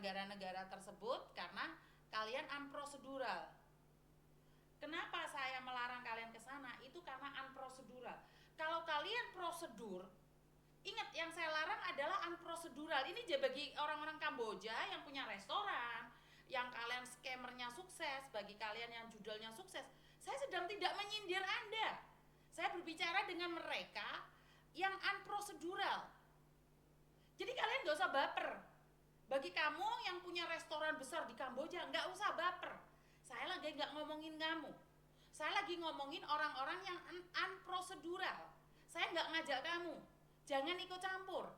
negara-negara tersebut karena kalian unprocedural. Kenapa saya melarang kalian ke sana? Itu karena unprocedural. Kalau kalian prosedur, ingat yang saya larang adalah unprocedural. Ini bagi orang-orang Kamboja yang punya restoran, yang kalian scammernya sukses, bagi kalian yang judulnya sukses. Saya sedang tidak menyindir Anda. Saya berbicara dengan mereka yang unprocedural. Jadi kalian gak usah baper. Bagi kamu yang punya restoran besar di Kamboja, gak usah baper. Saya lagi gak ngomongin kamu. Saya lagi ngomongin orang-orang yang unprocedural. Saya gak ngajak kamu. Jangan ikut campur.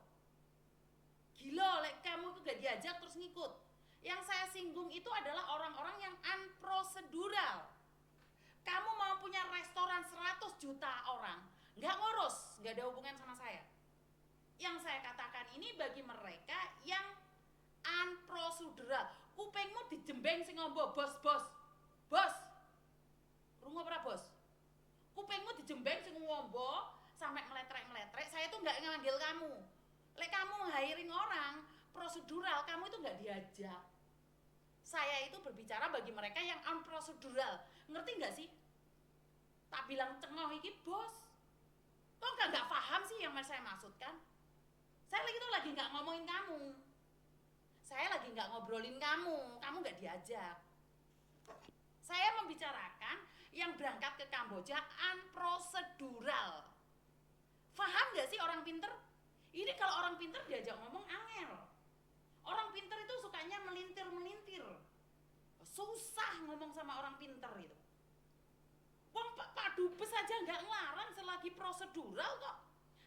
Gila, kamu itu gak diajak terus ngikut. Yang saya singgung itu adalah orang-orang yang unprocedural. Kamu mau punya restoran 100 juta orang, gak ngurus, gak ada hubungan sama saya. Yang saya katakan ini bagi mereka yang unprocedural. Kupingmu dijembeng sing ngombo, bos. Rungu apa bos? Kupingmu dijembeng sing ngombo sampai meletrek. Saya tuh nggak ngambil kamu. Lek kamu hiring orang prosedural, kamu itu nggak diajak. Saya itu berbicara bagi mereka yang unprocedural. Ngerti nggak sih? Tak bilang cengoh iki bos. Kok nggak paham sih yang saya maksudkan? Saya lagi nggak ngomongin kamu. Saya lagi nggak ngobrolin kamu nggak diajak. Saya membicarakan yang berangkat ke Kamboja unprocedural. Paham nggak sih orang pinter? Ini kalau orang pinter diajak ngomong angel. Orang pinter itu sukanya melintir. Susah ngomong sama orang pinter itu. Wong Pak Dubes aja nggak ngelarang selagi prosedural kok.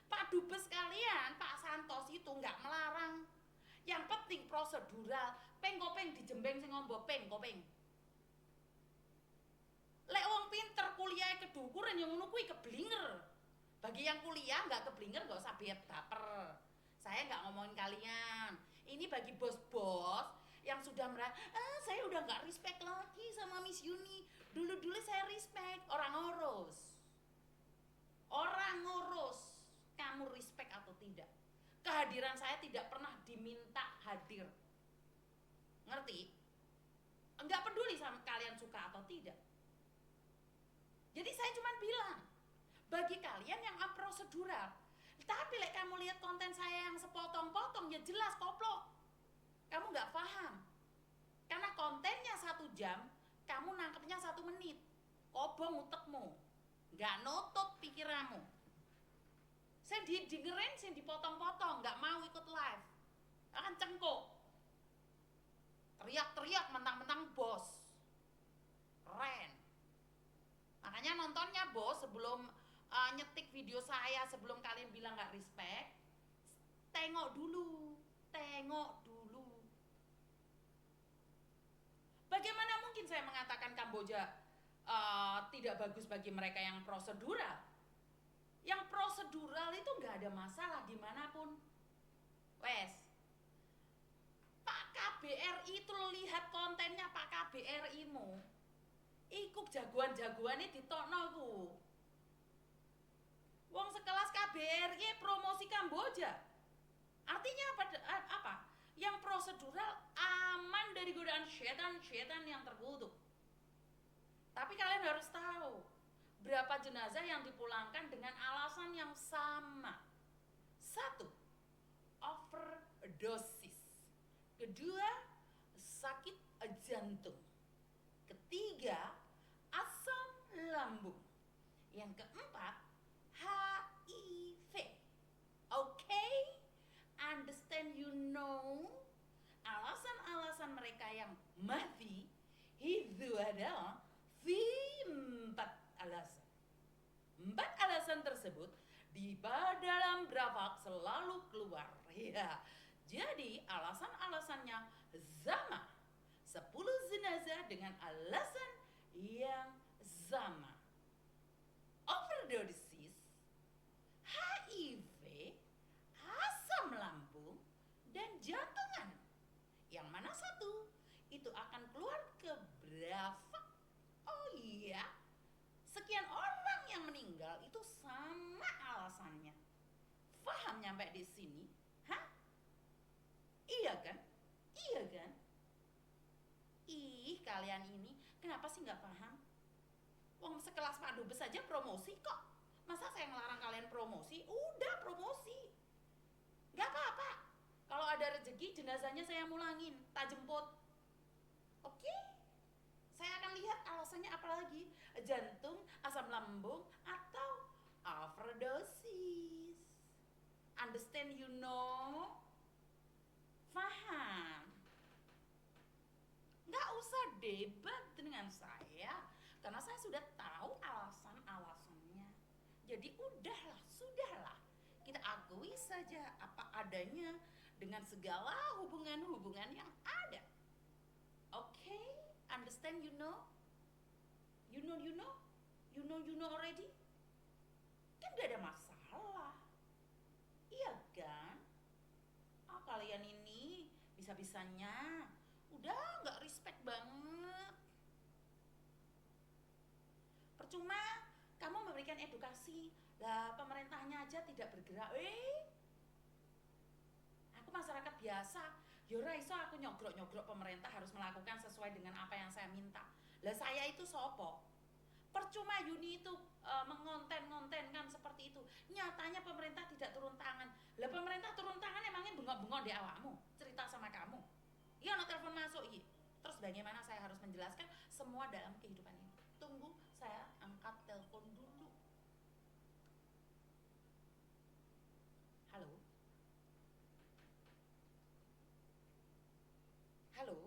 Pak Dubes kalian, Pak Santos itu nggak melarang. Yang penting prosedural, peng-kopeng dijembeng sing ngombo peng-kopeng. Lek wong pinter kuliah kedukuran yang ngono kuwi keblinger. Bagi yang kuliah nggak keblinger nggak usah baper. Saya nggak ngomongin kalian. Ini bagi bos-bos yang sudah merasa, saya udah nggak respect lagi sama Miss Yuni. Dulu saya respect, orang ngurus. Kamu respect atau tidak? Kehadiran saya tidak pernah diminta hadir. Ngerti? Enggak peduli sama kalian suka atau tidak. Jadi saya cuma bilang, bagi kalian yang unprocedural, tapi kamu lihat konten saya yang sepotong-potong, ya jelas koplok. Kamu nggak paham. Karena kontennya 1 jam, kamu nangkepnya 1 menit. Kobong utekmu. Nggak nutup pikiranmu. Saya dengerin, saya dipotong-potong, nggak mau ikut live. Akan cengkok. Teriak-teriak mentang-mentang bos. Keren. Makanya nontonnya bos sebelum nyetik video saya, sebelum kalian bilang nggak respect, tengok dulu. Bagaimana mungkin saya mengatakan Kamboja tidak bagus bagi mereka yang prosedural? Yang prosedural itu nggak ada masalah dimanapun. Wes, Pak KBRI itu lihat kontennya Pak KBRI-mu. Iku jagoan-jagoannya ditokno ku. Wong sekelas KBRI promosi Kamboja. Artinya apa? Yang prosedural aman dari godaan setan yang terkutuk. Tapi kalian harus tahu, berapa jenazah yang dipulangkan dengan alasan yang sama. 1, overdosis. 2, sakit jantung. 3, asam lambung. Yang 4, HIV. Okay? Understand, you know? Alasan-alasan mereka yang mati itu adalah 4 alasan. 4 alasan tersebut di dalam Bravak selalu keluar. Ya. Jadi alasan-alasannya sama. 10 jenazah dengan alasan yang sama. Overdosis, HIV, asam lambung, dan jantungan. Yang mana satu itu akan keluar ke Bravak? Oh iya, sekian orang yang meninggal itu sama alasannya. Paham nyampe di sini? Hah? Iya kan? kalian ini kenapa sih nggak paham? Wong sekelas Pak Dubes saja promosi kok. Masa saya ngelarang kalian promosi? Udah promosi. Nggak apa-apa. Kalau ada rezeki jenazahnya saya mulangin, tak jemput. Oke? Saya akan lihat alasannya apa lagi. Jantung, asam lambung, atau overdosis. Understand, you know? Faham? Nggak usah debat dengan saya, karena saya sudah tahu alasan-alasannya. Jadi udahlah, sudahlah. Kita akui saja apa adanya dengan segala hubungan-hubungan yang ada. Oke? Understand, you know? You know, you know? You know, you know already? Kan gak ada masalah. Iya kan? Ah, kalian ini bisa-bisanya udah gak respect banget. Percuma kamu memberikan edukasi, lah pemerintahnya aja tidak bergerak. Aku masyarakat biasa, yora iso aku nyogrok-nyogrok pemerintah harus melakukan sesuai dengan apa yang saya minta. Lah saya itu sopo? Percuma Yuni itu mengonten-ngontenkan seperti itu. Nyatanya pemerintah tidak turun tangan. Lah pemerintah turun tangan emangnya bengok-bengok di awakmu? Cerita sama kamu. Iya, no telepon masuk iya. Terus bagaimana saya harus menjelaskan semua dalam kehidupan ini? Tunggu, saya angkat telepon dulu. Halo? Halo?